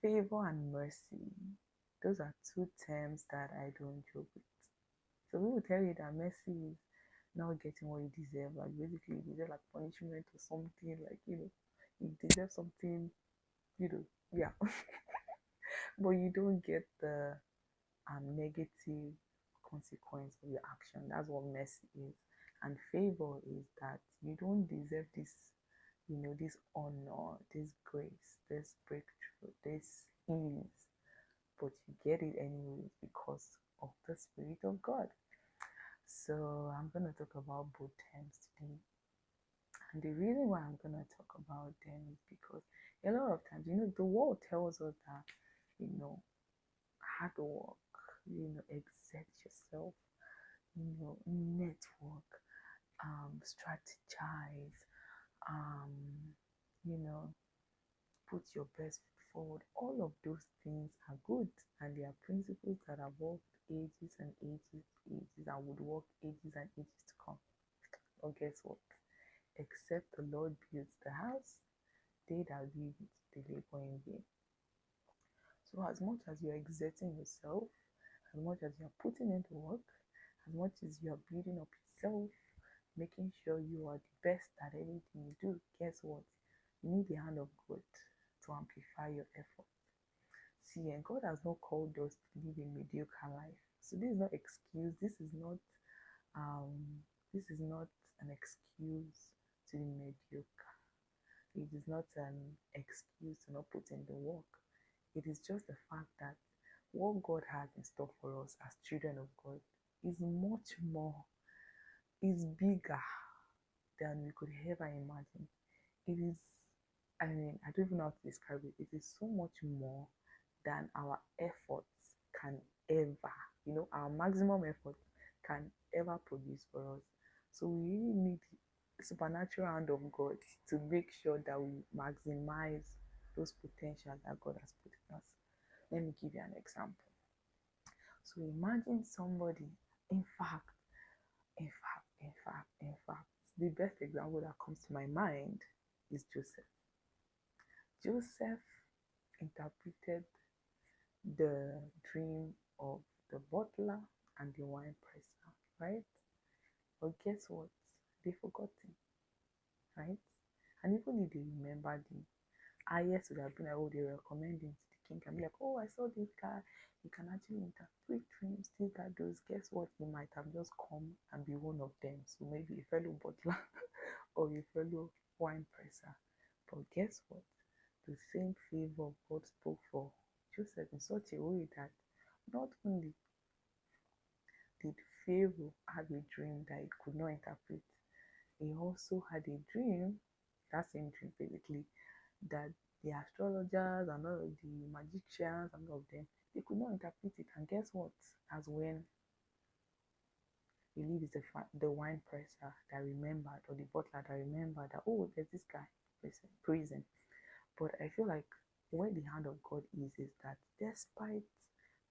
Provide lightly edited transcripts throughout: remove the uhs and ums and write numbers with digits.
Favor and mercy. Those are two terms that I don't joke with. So we will tell you that mercy is not getting what you deserve. Like basically you deserve like punishment or something, like you deserve something, yeah. But you don't get the negative consequence of your action. That's what mercy is. And favor is that you don't deserve this, this honor, this grace, this breakthrough, this ease, but you get it anyways because of the Spirit of God. So I'm going to talk about both terms today. And the reason why I'm going to talk about them is because a lot of times, the world tells us that, hard work, exert yourself, network, strategize, um, you know, put your best foot forward. All of those things are good, and they are principles that have worked ages and ages and would work ages and ages to come. But guess what? Except the Lord builds the house, they that build it, they labor in vain. So as much as you're exerting yourself, as much as you're putting into work, as much as you're building up yourself, making sure you are the best at everything you do, guess what? You need the hand of God to amplify your effort. See, and God has not called us to live a mediocre life. So this is not excuse. This is not an excuse to be mediocre. It is not an excuse to not put in the work. It is just the fact that what God has in store for us as children of God is much more, is bigger than we could ever imagine. It is, I don't even know how to describe it. It is so much more than our efforts can ever, our maximum effort can ever produce for us. So we really need the supernatural hand of God to make sure that we maximize those potentials that God has put in us. Let me give you an example. So imagine somebody, in fact, the best example that comes to my mind is Joseph. Joseph interpreted the dream of the butler and the wine presser, right? But guess what? They forgot him, right? And even if they remembered him, highest would have been like, oh, they recommend him to the king and be like, oh, I saw this guy, he can actually interpret dreams, this, that, those. Guess what? He might have just come and be one of them. So maybe a fellow butler or a fellow wine presser. But guess what? The same favor God spoke for Joseph in such a way that not only did Pharaoh have a dream that he could not interpret, he also had a dream, that same dream basically, that the astrologers and all of the magicians and all of them, they could not interpret it. And guess what? As when believe it's the wine presser that remembered, or the butler that remembered that, oh, there's this guy prison. But I feel like where the hand of God is that despite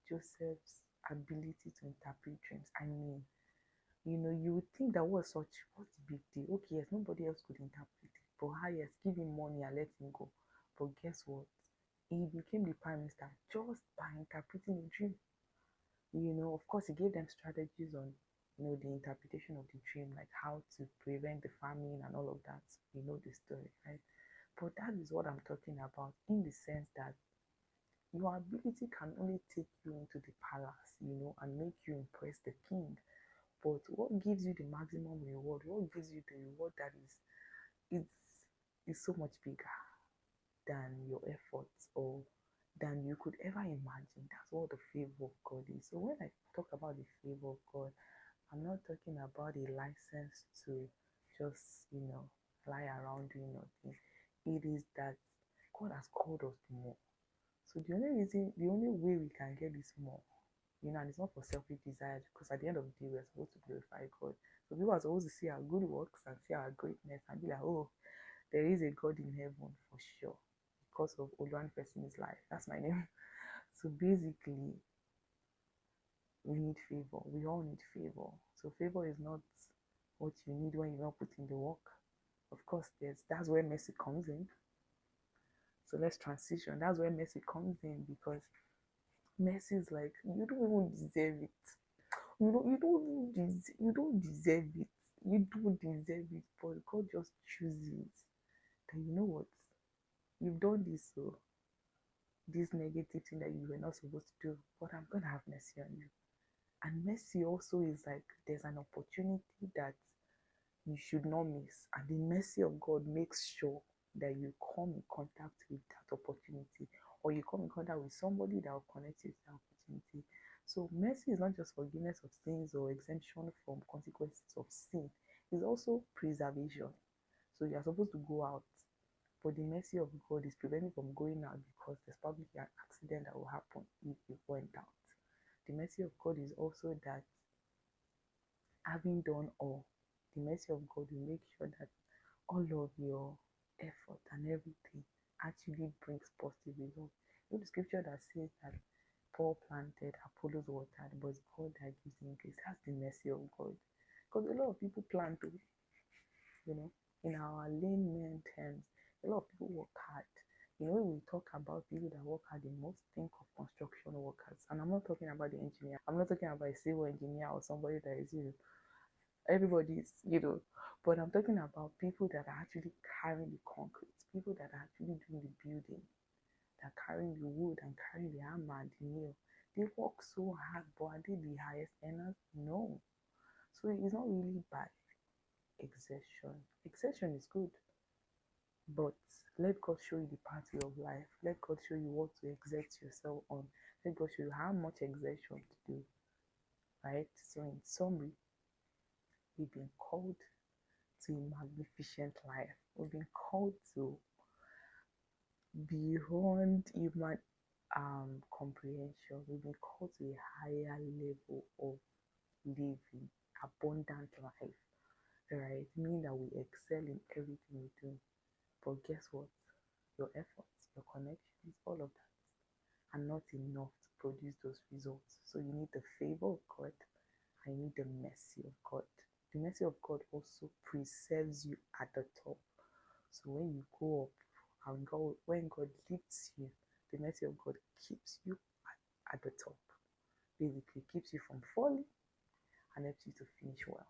Joseph's ability to interpret dreams, you would think that what's the big deal? Okay, yes, nobody else could interpret it, but yes, give him money and let him go. But guess what? He became the prime minister just by interpreting a dream. Of course, he gave them strategies on, the interpretation of the dream, like how to prevent the famine and all of that. You know the story, right? But that is what I'm talking about, in the sense that your ability can only take you into the palace, and make you impress the king. But what gives you the maximum reward, what gives you the reward that is so much bigger than your efforts or than you could ever imagine. That's what the favor of God is. So when I talk about the favor of God, I'm not talking about a license to just, lie around doing nothing. It is that God has called us to more. So the only way we can get this more, and it's not for selfish desires, because at the end of the day, we're supposed to glorify God. So people are supposed to see our good works and see our greatness and be like, oh, there is a God in heaven for sure, because of OLU-LAWAL's life. That's my name. So basically, we need favor. We all need favor. So favor is not what you need when you're not putting the work. Of course, that's where mercy comes in. So let's transition. That's where mercy comes in, because mercy is like, you don't even deserve it. You don't deserve it. You don't deserve it, but God just chooses that, you know what, you've done this, so this negative thing that you were not supposed to do, but I'm gonna have mercy on you. And mercy also is like, there's an opportunity that you should not miss, and the mercy of God makes sure that you come in contact with that opportunity, or you come in contact with somebody that will connect you to that opportunity. So mercy is not just forgiveness of sins or exemption from consequences of sin, it's also preservation. So you are supposed to go out, but the mercy of God is preventing from going out, because there's probably an accident that will happen if you went out. The mercy of God is also that, having done all, the mercy of God will make sure that all of your effort and everything actually brings positive results. You know the scripture that says that Paul planted, Apollos watered, but it's God that gives the increase. That's the mercy of God. Because a lot of people plant, you know, in our layman terms, a lot of people work hard. You know, when we talk about people that work hard, they most think of construction workers. And I'm not talking about the engineer. I'm not talking about a civil engineer or somebody that is, everybody's, but I'm talking about people that are actually carrying the concrete, people that are actually doing the building, that are carrying the wood and carrying the hammer and the nail. They work so hard, but are they the highest earners? No. So it's not really by exertion. Exertion is good, but let God show you the pathway of life. Let God show you what to exert yourself on. Let God show you how much exertion to do. Right? So in summary, we've been called to a magnificent life. We've been called to beyond human comprehension. We've been called to a higher level of living, abundant life, right? Meaning that we excel in everything we do. But guess what? Your efforts, your connections, all of that are not enough to produce those results. So you need the favor of God, and you need the mercy of God. The mercy of God also preserves you at the top. So when you go up, and when God lifts you, the mercy of God keeps you at the top. Basically, keeps you from falling and helps you to finish well.